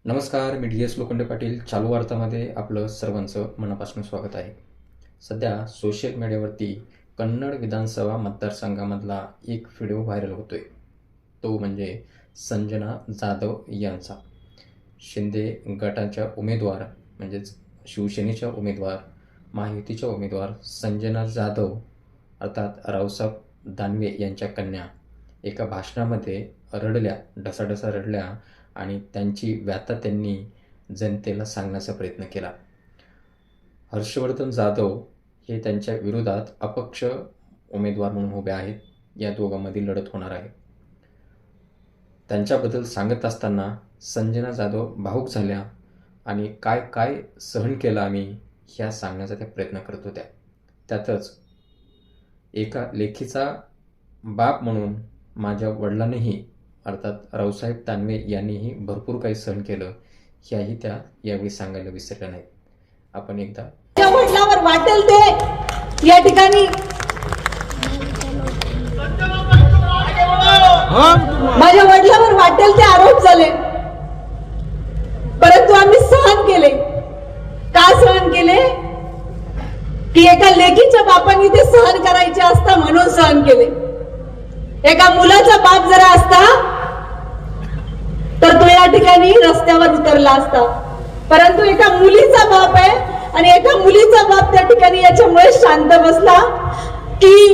नमस्कार, मी DS लोखंडे पाटील. चालू वार्तामध्ये आपलं सर्वांचं मनापासून स्वागत आहे. सध्या सोशल मीडियावरती कन्नड विधानसभा मतदारसंघामधला एक व्हिडिओ व्हायरल होतोय. तो म्हणजे संजना जाधव यांचा. शिंदे गटाच्या उमेदवार म्हणजेच शिवसेनेच्या उमेदवार, महायुतीच्या उमेदवार संजना जाधव अर्थात रावसाहेब दानवे यांच्या कन्या एका भाषणामध्ये रडल्या, ढसाढसा रडल्या आणि त्यांची व्यथा त्यांनी जनतेला सांगण्याचा प्रयत्न केला. हर्षवर्धन जाधव हे त्यांच्या विरोधात अपक्ष उमेदवार म्हणून उभे आहेत. या दोघांमध्ये लढत होणार आहे. त्यांच्याबद्दल सांगत असताना संजना जाधव भावुक झाल्या आणि काय काय सहन केलं आम्ही ह्या सांगण्याचा त्या प्रयत्न करत होत्या. त्यातच एका लेखीचा बाप म्हणून माझ्या वडिलांनीही अर्थात रावसाहेब दानवे यांनीही भरपूर काही सहन केलं, ह्याही त्या यावेळी सांगायला विसरल्या नाहीत. आपण एकदा वडिलांवर वाटेल ते या ठिकाणी माझ्या वडिलांवर वाटेल ते आरोप झाले, परंतु आम्ही सहन केले. का सहन केले? की एका लेकीच्या बापाने ते सहन करायचे असता म्हणून सहन केले. एका मुलाचा बाप जरा असता तर तो या ठिकाणी रस्त्यावर उतरला असता, परंतु एका मुलीचा बाप आहे आणि एका मुलीचा बाप त्या ठिकाणी याच्यामुळे शांत बसला की